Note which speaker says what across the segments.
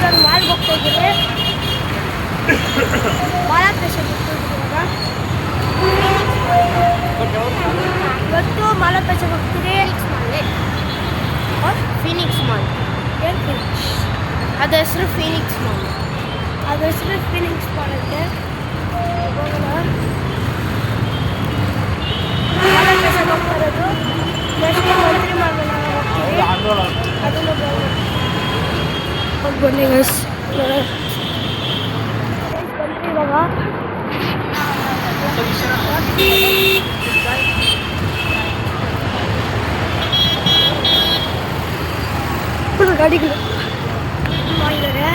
Speaker 1: ನಾನು ಮಾಲ್ಗೆ ಹೋಗ್ತಾ ಇದ್ದೀನಿ. ಮಾಲಾಪೇಶನ್ ಹೋಗ್ತಿದ್ದೀನಿ ಇವತ್ತು. ಮಾಲಾಪೇಶನ್ ಹೋಗ್ತೀನಿ. Phoenix mall. ಏನು ಫೀನಿಕ್ಸ್? ಅದ ಹೆಸರು ಫೀನಿಕ್ಸ್ ಮಾಲ್. ಅದ ಹೆಸರು ಫೀನಿಕ್ಸ್ ಮಾಲ್ ಅಂತೆ. ಮಾಲಾಪೇಶನ್ ಹೋಗ್ತಾ ಇರೋದು. ನೆಕ್ಸ್ಟ್ ಮಂತ್ರಿ ಮಾಲ್ ಹೋಗ್ತೀವಿ. ಅದನ್ನು ಬನ್ನಿ ಗೈಸ್. ಇವಾಗ ಗಾಡಿಗಳು ಮಾಡಿದ್ದಾರೆ.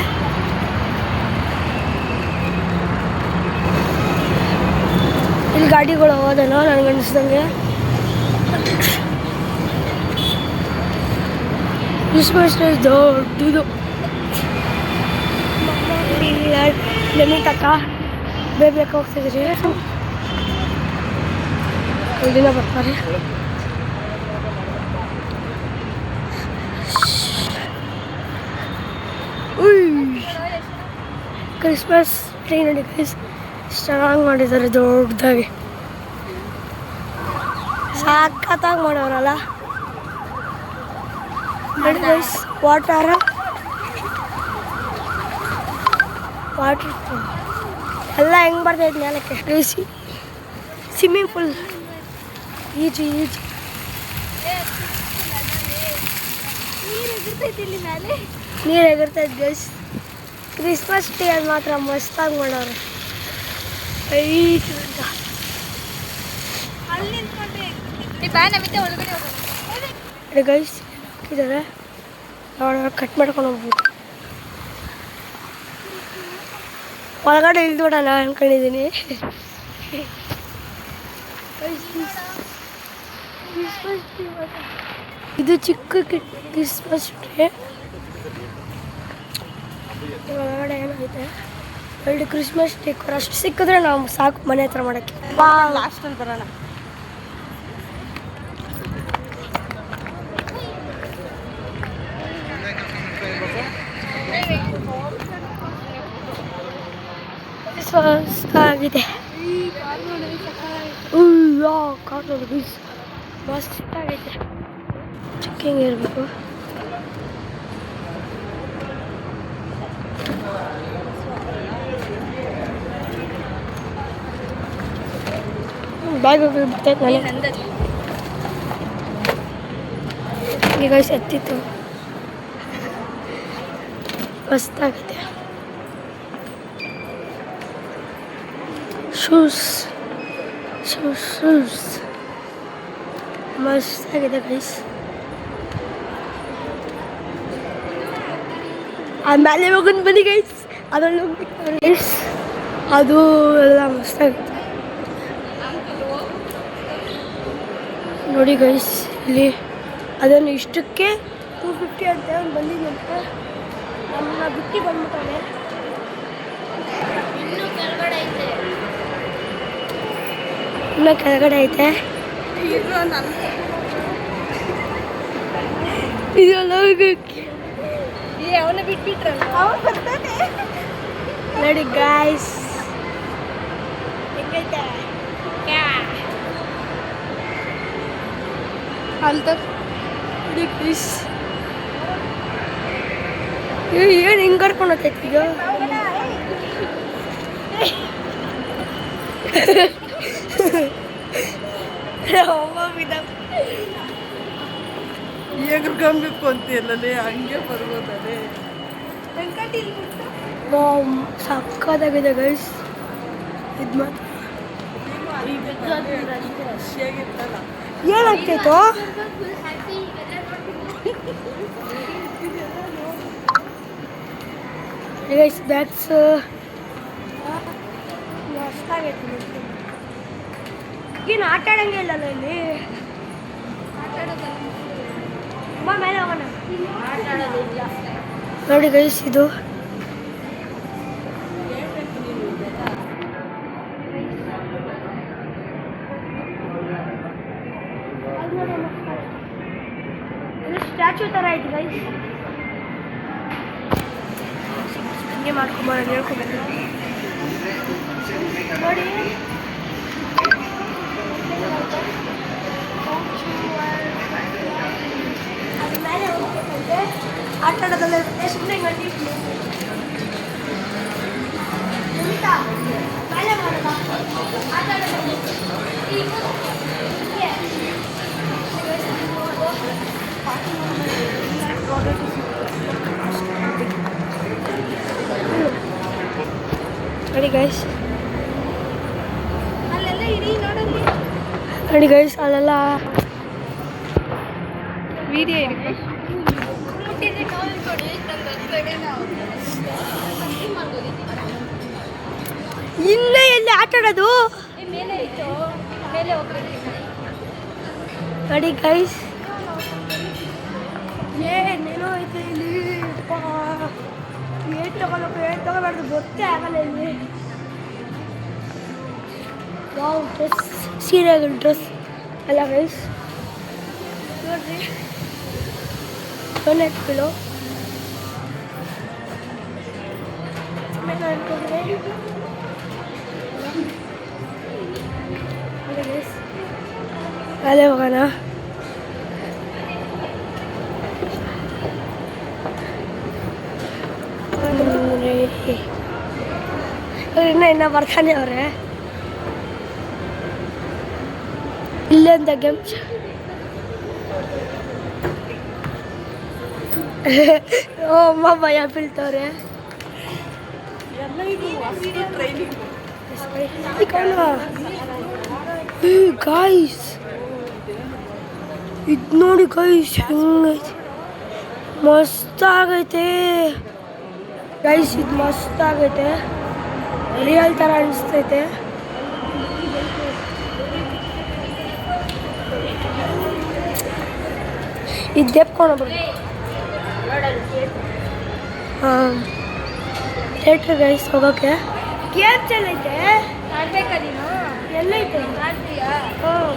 Speaker 1: ಇಲ್ಲಿ ಗಾಡಿಗಳು ಹೋಗೋದಲ್ಲ ನನಗೆ ಅನಿಸ್ದಂಗೆ. ಕ್ರಿಸ್ಮಸ್ ದೊಡ್ಡದು. ಲೆಮಿತಕ್ಕ ಬೇಬೇಕು ಹೋಗ್ತಿದ್ರಿ. ದಿನ ಬರ್ತಾರೆ. ಕ್ರಿಸ್ಮಸ್ ಟ್ರೀ ನೋಡಿ ಗೈಸ್, ಚೆನ್ನಾಗಿ ಮಾಡಿದ್ದಾರೆ ದೊಡ್ಡದಾಗಿ. ಸಾಕತ್ತಾಗಿ ಮಾಡೋರಲ್ಲ ನೋಡಿ ಗೈಸ್. ವಾಟರ್ ಎಲ್ಲ ಹೆಂಗೆ ಬರ್ತೈತೆ ಮೇಲಕ್ಕೆ. ಸ್ವಿಮ್ಮಿಂಗ್ ಪೂಲ್ ಈಜು ನೀರು ಎಗಿರ್ತೈತೆ ಗೈಸ್. ಕ್ರಿಸ್ಮಸ್ ಟ್ರೀ ಅದು ಮಾತ್ರ ಮಸ್ತಾಗಿ ಮಾಡೋರು. ಗೈಸ್ ಹಾಕಿದ್ದಾರೆ. ಕಟ್ ಮಾಡ್ಕೊಂಡು ಹೋಗ್ಬೋದು. ಒಳಗಡೆ ಇಳ್ದೋಡಲ್ಲ ಅನ್ಕೊಂಡಿದ್ದೀನಿ. ಇದು ಚಿಕ್ಕ ಕ್ರಿಸ್ಮಸ್ ಟ್ರೀ. ಒಳಗಡೆ ಏನೈತೆ 2 ಕ್ರಿಸ್ಮಸ್ ಡೆಕೋರ್ ಅಷ್ಟು ಸಿಕ್ಕಿದ್ರೆ ನಾವು ಸಾಕು ಮನೆ ಹತ್ರ ಮಾಡೋಕ್ಕೆ.
Speaker 2: ಲಾಸ್ಟ್ ಅಲ್ಲಿ ಬರೋಣ.
Speaker 1: ಆಗಿದೆ. ಕಾರ್ ನೋಡಿ ಮಸ್ತ್ ಆಗೈತೆ. ಚೆಕ್ಕಿಂಗ್ ಇರಬೇಕು. ಬ್ಯಾಗ್ ಬಿಡ್ತೈತೆ ನನಗೆ. ಈಗ ಎತ್ತಿತ್ತು ಮಸ್ತಾಗಿದೆ. Shoes ಮಸ್ತಾಗಿದೆ guys. ಆಮೇಲೆ ಹೋಗೋದು ಬನ್ನಿ ಗೈಸ್. ಅದರಲ್ಲಿ ಹೋಗ್ಬೇಕು ಗೈಸ್. ಅದು ಎಲ್ಲ ಮಸ್ತಾಗಿದೆ ನೋಡಿ ಗೈಸ್. ಇಲ್ಲಿ ಅದನ್ನು ಇಷ್ಟಕ್ಕೆ 250 ಅಂತ ಅವ್ನು ಬಂದಿದ್ದಂತೆ. ನಮ್ಮನ್ನ ಬಿಟ್ಟು ಬಂದ್ಬಿಟ್ಟಾನೆ. ಇನ್ನೂ ಕೆಳಗಡೆ ಐತೆ. ಇದೆಲ್ಲ ಹೋಗಕ್ಕೆ ಅವನ್ನ ಬಿಟ್ಬಿಟ್ರಲ್ಲ. ನೋಡಿ ಗಾಯ್ಸ್ ಹೆಂಗೈತೆ ಅಂತ. ಏನು ಹಿಂಗೆ ಕರ್ಕೊಂಡು ಹೋಗ್ತೈತಿ ಈಗ.
Speaker 2: ಎಗ್ರಗಂಬೇಕು ಅಂತೀಯಲ್ಲೇ ಹಂಗೆ ಬರ್ಬೋದಲ್ಲೇ.
Speaker 1: ಸಕ್ಕತ್ತಾಗಿದೆ ಗೈಸ್. ಇದು ಮಾತ್ರ ಏನಾಗ್ತೈತೋ ಗೈಸ್. ಬ್ಯಾಗ್ಸ್ ಮಸ್ತಾಗೈತಿ. ಏನು ಆಟ ಆಡಂಗೆ ಇಲ್ಲಲ್ಲ ಇಲ್ಲಿ. ಮೇಲೆ ಹೋಗೋಣ ನೋಡಿ ಗೈಸ್. ಇದು ಸ್ಟ್ಯಾಚ್ಯೂ ಥರ ಐತಿ ಗೈಸ್. ಹಿಂಗೆ ಮಾಡ್ಕೊಂಬರೋಣ ಹೇಳ್ಕೊಬೇಕು ನೋಡಿ. ಅದು ಮೇಲೆ ಹೋಗ್ಬೇಕಂತೆ ಆಟ ಆಡೋದಲ್ಲ ಸುಮ್ಮನೆ ಗಂಟಿ ಮೇಲೆ ಮಾಡೋದ ಆಟ ಆಡೋದು ನೋಡಿ ಗೈಸ್, ಅಲ್ಲೆಲ್ಲ ಇಡೀ ನೋಡಲ್ಲಿ ನೋಡಿ ಗೈಸ್, ಅಲ್ಲೆಲ್ಲ
Speaker 2: ವಿಡಿಯೋ ಇರುತ್ತೆ.
Speaker 1: ಇಲ್ಲೇ ಎಲ್ಲಿ ಆಟ ಆಡೋದು ನೋಡಿ ಗೈಸ್, ಏನೇನೋ ಐತೆ ಇಲ್ಲಿ. ಏನು ತಗೊಳ್ಬೇಕು ಏನು ತಗೋಬಾರ್ದು ಗೊತ್ತೇ ಆಗಲ್ಲ ಇಲ್ಲಿ. ವಾವ್, ಡ್ರೆಸ್, ಸೀರೆಗಳು ಡ್ರೆಸ್ ಎಲ್ಲ ಗೈಸ್ ನೋಡ್ರಿ. ಡೊನೆಟ್ಗಳು ಅಲ್ಲೇ ಹೋಗೋಣ. ಇನ್ನ ಬರ್ತಾನೆ ಅವ್ರೆ ಇಲ್ಲೇ ಅಂತ ಗೇಮ್ಸ್. ಓ ಅಮ್ಮ ಭಯ ಬೀಳ್ತವ್ರೆ. ಗಾಯ್ಸ್ ಇದು ನೋಡಿ ಗೈಸ್, ಹೆಂಗೈತೆ, ಮಸ್ತ್ ಆಗೈತೆ ಗೈಸ್, ಇದು ಮಸ್ತ್ ಆಗೈತೆ, ರಿಯಲ್ ಥರ ಅನಿಸ್ತೈತೆ. ಇದು ದೆಪ್ಕೊಂಡೋಗ್ಬಿಡಿ. ಹಾಂ, ಥಿಯೇಟ್ರ್ ಗೈಸ್ ಹೋಗೋಕ್ಕೆ. ಗೇಮ್ಸ್ ಎಲ್ಲೈತೆ ಆಡ್ಬೇಕಾ ನೀನು? ಎಲ್ಲೈತೆ ಆಡ್ತೀಯಾ? ಹಾಂ,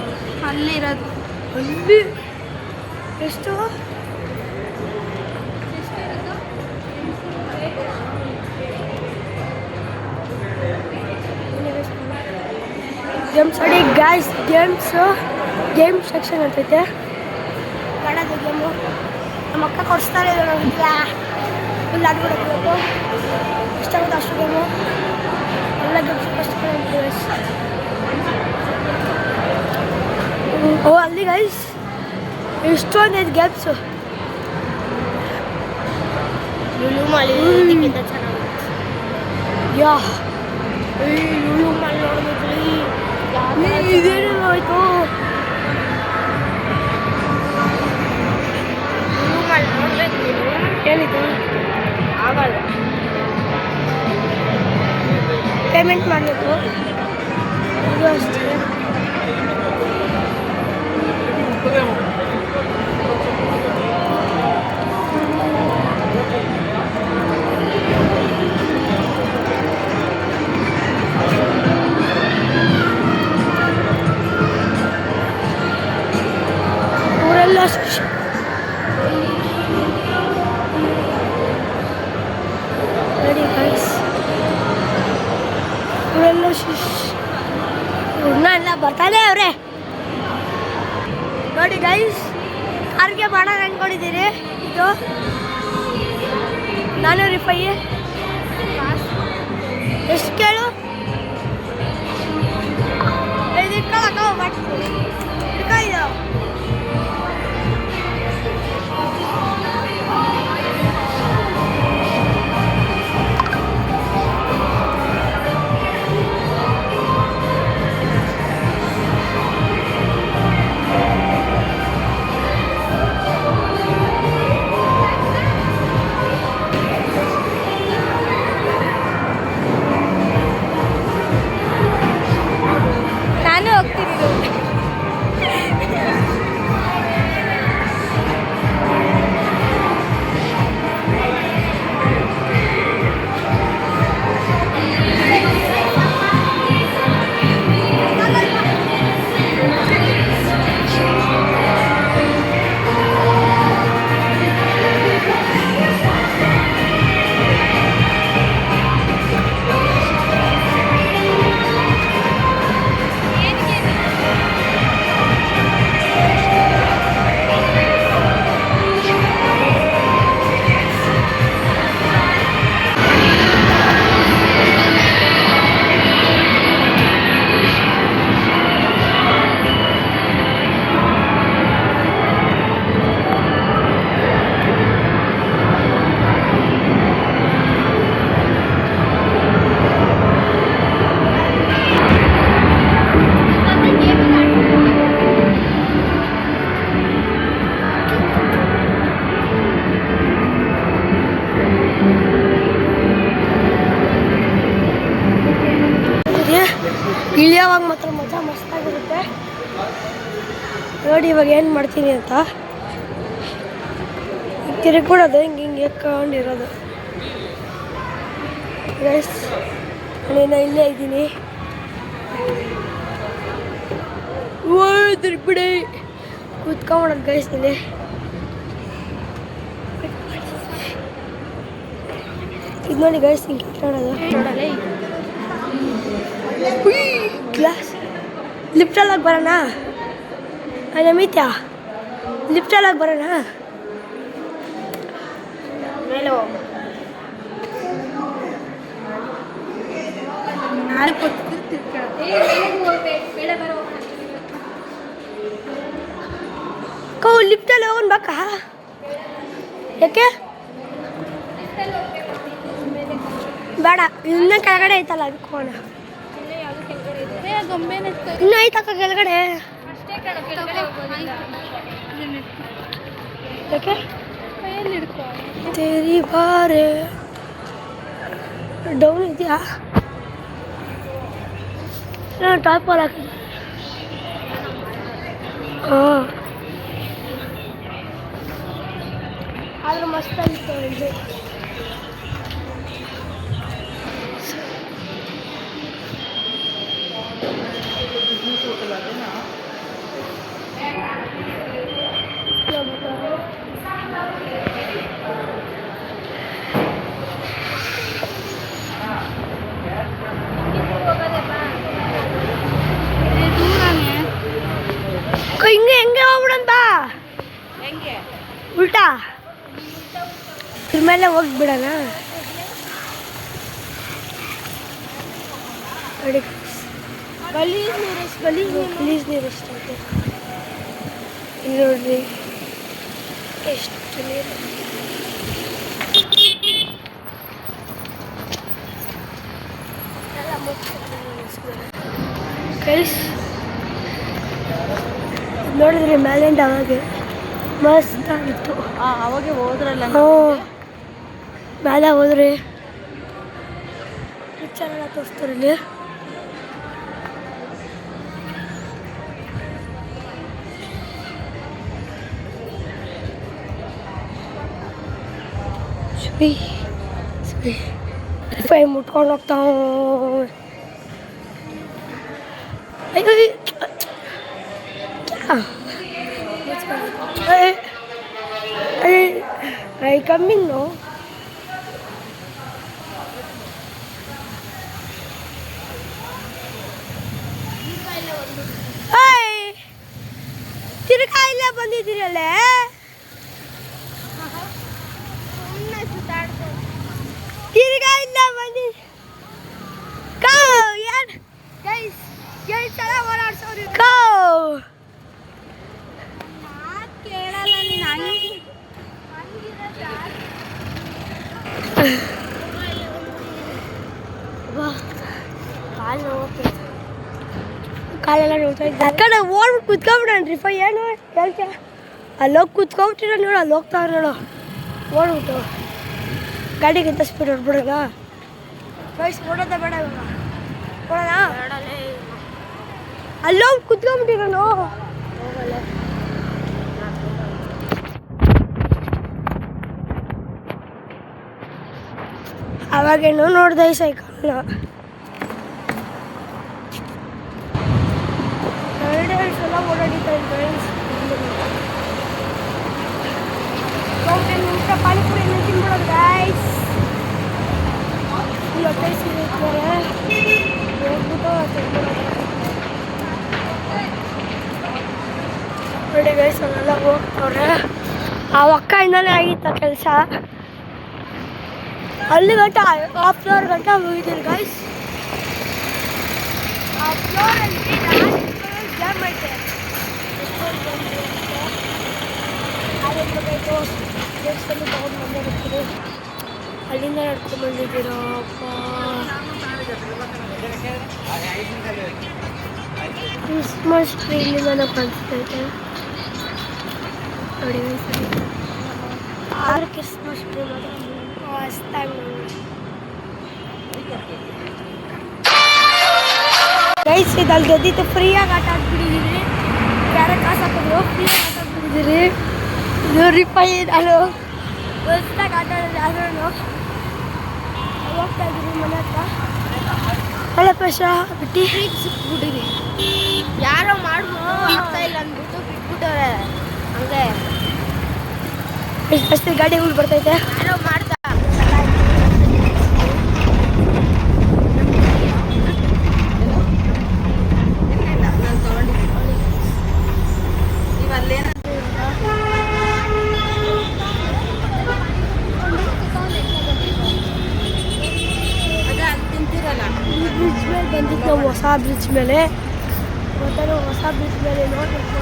Speaker 2: ಅಲ್ಲಿರೋದು.
Speaker 1: ಅಲ್ಲಿ ಎಷ್ಟು ಗೇಮ್ಸ್ ನೋಡಿ ಗಾಯ್ಸ್, ಗೇಮ್ ಸೆಕ್ಷನ್ ಅಂತೈತೆ. ಕನ್ನಡ ಗೇಮು ನಮ್ಮ ಅಕ್ಕ ಕೊಡಿಸ್ತಾರೆ, ಫುಲ್ ಆಡ್ಬಿಡಬೇಕು. ಎಷ್ಟಾಗುತ್ತೆ ಅಷ್ಟು ಗೇಮು, ಎಲ್ಲ ಗೇಮ್ಸ್ ಫಸ್ಟ್. ಓ ಅಲ್ಲಿ ಗೈಸ್ ಎಷ್ಟೊಂದು ಗೇಮ್ಸು. ಲುಲು ಮಾಲ್ ಇದಕ್ಕಿಂತ ಚೆನ್ನಾಗಿರುತ್ತೆ. ಯಾ ಲುಲು ಮಾಲ್ ನೋಡ್ಬೇಕ್ರಿ. ಇದೇನು ಆಯಿತು ಲುಲು ಮಾಲ್ ನೋಡ್ಬೇಕು. ಏನಿದು ಆಗಲ್ಲ, ಪೇಮೆಂಟ್ ಮಾಡಬೇಕು. ಇದು ಅಷ್ಟೇ. ಊರೆಲ್ಲ ರೆಡಿ ಗೈಸ್, ಊರೆಲ್ಲ ಎಲ್ಲ ಬರ್ತಾನೆ ಅವ್ರೆ. ನೋಡಿ ಗೈಸ್, ಕಾರ್ಗೆ ಮಾಡೋಣ ಅಂದ್ಕೊಂಡಿದ್ದೀರಿ. ಇದು 400 ರೂಪಾಯಿ. ಎಷ್ಟು ಕೇಳು? ಇದು ಇಟ್ಕೊಳ್ಳೋ ಇದು ನಾನು ಹೋಗ್ತೀನಿ. ಇಳಿಯೋವಾಗ ಮಾತ್ರ ಮಜಾ ಮಸ್ತಾಗಿರುತ್ತೆ. ನೋಡಿ ಇವಾಗ ಏನು ಮಾಡ್ತೀನಿ ಅಂತ. ತಿರುಗ್ಬಿಡೋದು ಹಿಂಗೆ ಎಕ್ಕೊಂಡಿರೋದು. ಗೈಸ್ ನಾನು ಇಲ್ಲೇ ಇದ್ದೀನಿ. ತಿರುಗ್ಬಿಡಿ ಕೂತ್ಕೊಂಬಿಡೋದು ಗೈಸ್ ಇಲ್ಲಿ. ಇದು ನೋಡಿ ಗೈಸ್ ಹಿಂಗೆ ಇಟ್ಕೊಳ್ಳೋದು. ಗ್ಲಾಸ್ ಲಿಫ್ಟಲ್ಲಾಗಿ ಬರೋಣ. ನಮಿತ್ಯ ಲಿಫ್ಟಲ್ಲಾಗಿ ಬರೋಣ. ಮೇಲೆ ಲಿಫ್ಟಲ್ಲಿ ಹೋಗೋಣ ಬೇಕಾ? ಯಾಕೆ ಬೇಡ, ಇನ್ನೂ ಕೆಳಗಡೆ ಐತಲ್ಲ ಅದಕ್ಕೆ ಹೋಗೋಣ. ಇನ್ನೂ ಐತಕ್ಕ ಕೆಳಗಡೆ. ಯಾಕೆ ತೇರಿ ಬಾರೆ ಡೌನ್ ಇದೆಯಾ? ಟಾಪಲ್ಲಿ ಹಾಕಿ. ಹಾಂ ಆದ್ರೆ ಮಸ್ತಾಗಿತ್ತು ಇದು. ಹಿಂಗೆ ಹೆಂಗೆ ಹೋಗ್ಬಿಡಂತ ಉಲ್ಟಾ ಇದ್ರ ಮೇಲೆ ಹೋಗ್ಬಿಡೋಣ. ಗಲೀಜ್ ನೀರು ಎಷ್ಟೈತೆ ಇಲ್ಲಿ ನೋಡ್ರಿ, ಎಷ್ಟು ನೀರು. ಗೈಸ್ ನೋಡಿದ್ರಿ ಮೇಲಿಂದ ಅವಾಗೆ ಮಸ್ತ್ ಆಗಿತ್ತು.
Speaker 2: ಅವಾಗೆ ಹೋದ್ರಲ್ಲ.
Speaker 1: ಮೇಲೆ ಹೋದ್ರಿ ಪಿಕ್ಚರೆಲ್ಲ ತೋರಿಸ್ತಾರೆ ಇಲ್ಲಿ. ಫೈ ಮುಟ್ಕೊಂಡು ಹೋಗ್ತಾವ. I coming no. ತಿರುಗಾ ಇಲ್ಲ ಬಂದಿದ್ದೀರಲ್ಲೇ. ತಿರುಗಾ ಇಲ್ಲ ಬಂದಿ ಯಾರು ಸಲ ಓಡಾಡ್ಸೋರು ಕೇಳಲ್ಲ ನೀನು. ಕಾಲೆಲ್ಲ ನೋಡ್ತಾ ಇದ್ದ ಆ ಕಡೆ ಓಡ್ಬಿಟ್ಟು ಕುತ್ಕೊಂಡ್ಬಿಡಣ್ರಿ. ಏನು ಹೇಳ್ತೀಯ? ಅಲ್ಲೋಗಿ ಕುತ್ಕೊಂಬಿಟ್ಟಿರೋ ನೋಡು, ಅಲ್ಲಿ ಹೋಗ್ತಾವ್ರ ನೋಡು. ಓಡ್ಬಿಟ್ಟು ಗಾಡಿಗಿಂತ ಸ್ಪೀಡ್ ಹೊಡ್ಬಿಡೋದ. ವಯಸ್ಸು ಓಡೋದ ಬೇಡ ಇವಾಗ ಓಡೋಣ. ಅಲ್ಲೋಗಿ ಕುತ್ಕೊಂಬಿಟ್ಟಿರೋನು. ಹೋಗಲ್ಲ ಅವಾಗೇನು ನೋಡ್ದೆ ಈ ಸೈಕಲ್ನ. ಎರಡು ಸಲ ಓಡಾಡಿತಾ ಇದ್ದೆ. ನಿಮಿಷ ಪಾನಿಪುರಿ ತಿನ್ಬಿಡೋದು ಗೈಸ್. ಇವತ್ತೇ ಸಿಗುತ್ತಾರೆ ಹೋಗ್ಬಿಟ್ಟು ನೋಡಿ ಗೈಸ್ ಅವನ್ನೆಲ್ಲ ಹೋಗ್ತವ್ರೆ. ಆ ಒಕ್ಕಾಯಿಂದಲೇ ಆಗಿತ್ತ ಕೆಲಸ. ಅಲ್ಲಿ ಗಂಟ ಹಾಫ್ ಫ್ಲೋರ್ ಗಂಟ ಹೋಗಿದ್ದೀರಿ ಗೈಸ್. ಆ ಫ್ಲೋರಲ್ಲಿ ಜಾಮ್ ಐತೆ. ಅದಕ್ಕೆ ದೇವಸ್ಥಾನ ತಗೊಂಡು ಬಂದಿರ್ತೀರಿ. ಅಲ್ಲಿಂದ ನಡ್ಕೊಂಡು ಬಂದಿದ್ದೀರಪ್ಪ. ಕ್ರಿಸ್ಮಸ್ ಟ್ರೀ ಇಲ್ಲಿಂದ ಕಾಣಿಸ್ತೈತೆ ನೋಡಿ. ಆದ್ರೆ ಕ್ರಿಸ್ಮಸ್ ಟ್ರೀ ಮಸ್ತಾಗಿ ಗೈಸ್ ಇದು ಅಲ್ಲಿ ಗೆದ್ದಿತ್ತು ಫ್ರೀಯಾಗಿ ಆಟ ಆಡ್ಬಿಟ್ಟಿದ್ದೀರಿ ಯಾರೋ ಕಾಸು ಹಾಕಿದ್ರು ಫ್ರೀಯಾಗಿ ಆಟ ಆಡ್ಬಿಟ್ಟಿದ್ದೀರಿ ಇದು ರಿಫೈ ನಾನು ಹೊಸ್ದಾಗಿ ಆಟ ಆಡಿದ್ರೆ ಆದ್ರೂ ಹೋಗ್ತಾ ಇದ್ದೀರಿ ಮನೆ ಹತ್ರ ಒಳ್ಳೆ ಪೇಶ ಬಿಟ್ಟು
Speaker 2: ಸಿಕ್ಬಿಟ್ಟಿರಿ ಯಾರೋ ಮಾಡ್ಬೋದು ಆಗ್ತಾ ಇಲ್ಲ ಅಂದ್ಬಿಟ್ಟು ಬಿಟ್ಬಿಟ್ಟವ್ರೆ ಹಂಗೆ
Speaker 1: ಜಾಸ್ತಿ ಗಾಡಿಗಳು ಬರ್ತೈತೆ
Speaker 2: ಯಾರೋ ಮಾಡ್ತಾ
Speaker 1: ಬ್ರಿಡ್ಜ್ ಮೇಲೆ ಬಂದಿದ್ದು ನಾವು ಹೊಸ ಬ್ರಿಡ್ಜ್ ಮೇಲೆ ಮತ್ತೆ ಹೊಸ ಬ್ರಿಡ್ಜ್ ಮೇಲೆ ನೋಡ್ಬೇಕು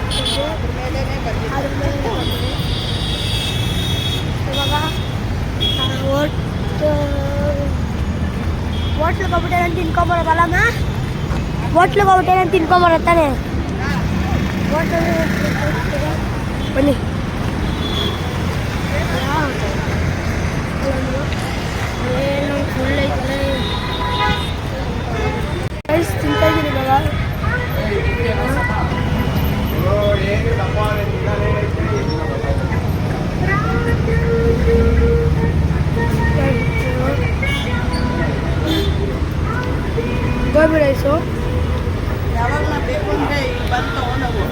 Speaker 1: ಅದ್ರ ಮೇಲೆ ಇವಾಗ ಹೋಟ್ಲಿಗೆ ಹೋಗ್ಬಿಟ್ಟೆ ನಾನು ತಿನ್ಕೊಂಬರೋದಲ್ಲಮ್ಮ ಹೋಟ್ಲಿಗೆ ಹೋಗ್ಬಿಟ್ಟೆ ನಾನು ತಿನ್ಕೊಂಬರೋದು ತಾನೆ ಹೋಟ್ಲಲ್ಲಿ ಬನ್ನಿ ಏನು ಫುಲ್ ಐತೆ ರೈಸ್ ತಿಂತಾ ಇದ್ದೀನಿ ಇವಾಗ ಗೋಬಿ ರೈಸು
Speaker 3: ಯಾವಾಗ ಬೇಕು ಅಂದರೆ ಬಂದು ತೊಗೊಂಡೋಗು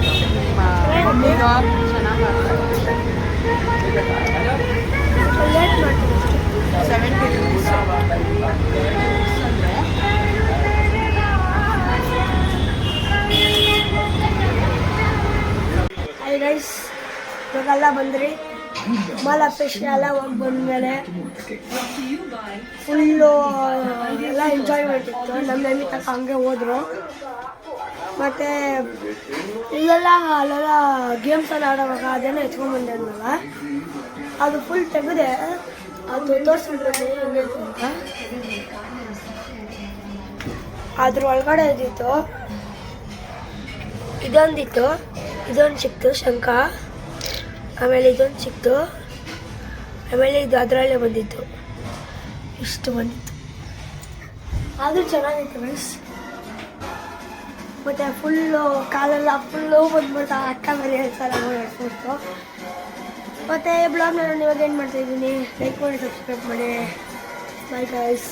Speaker 1: ಲೇಟ್ ಮಾಡ್ತೀನಿ
Speaker 3: 70 rupees.
Speaker 1: ಐ ರೈಸ್ ಇವಾಗೆಲ್ಲ ಬಂದ್ರಿ ಮಾಲ ಫಿಶ್ ಎಲ್ಲ ಹೋಗಿ ಬಂದಮೇಲೆ ಫುಲ್ಲು ಎಲ್ಲ ಎಂಜಾಯ್ಮೆಂಟ್ ಇತ್ತು ನಮ್ಮ ಮಮ್ಮಿ ತಕ್ಕ ಹಂಗೆ ಹೋದರು ಮತ್ತು ಇಲ್ಲೆಲ್ಲ ಅಲ್ಲೆಲ್ಲ ಗೇಮ್ಸ್ ಎಲ್ಲ ಆಡೋವಾಗ ಅದೇನೋ ಎತ್ಕೊಂಡ್ಬಂದೆ ಅಂದಲ್ಲ ಅದು ಫುಲ್ ತೆಗೆದೆ ಅದು ತೋರಿಸ್ಬಿಟ್ಟು ಹೆಂಗೆ ಅಂತ ಅದ್ರ ಒಳಗಡೆ ಇದ್ದಿತ್ತು ಇದೊಂದಿತ್ತು ಇದೊಂದು ಸಿಕ್ತು ಶಂಖ ಆಮೇಲೆ ಇದೊಂದು ಸಿಕ್ತು ಆಮೇಲೆ ಇದು ಅದರಲ್ಲೇ ಬಂದಿತ್ತು ಇಷ್ಟು ಬಂದಿತ್ತು ಆದರೂ ಚೆನ್ನಾಗಿತ್ತು ಮಿಸ್ ಮತ್ತು ಫುಲ್ಲು ಕಾಲೆಲ್ಲ ಫುಲ್ಲು ಬಂದ್ಬಿಟ್ಟು ಅಕ್ಕ ಮರಿ ಹೇಳ್ತಾರೆ ನೋಡ್ಬಿಟ್ಟು ಮತ್ತು ಬ್ಲಾಗ್ನ ನಾನು ಇವಾಗ ಏನು ಮಾಡ್ತಾಯಿದ್ದೀನಿ ಲೈಕ್ ಮಾಡಿ ಸಬ್ಸ್ಕ್ರೈಬ್ ಮಾಡಿ ಬೈ ಗೈಸ್.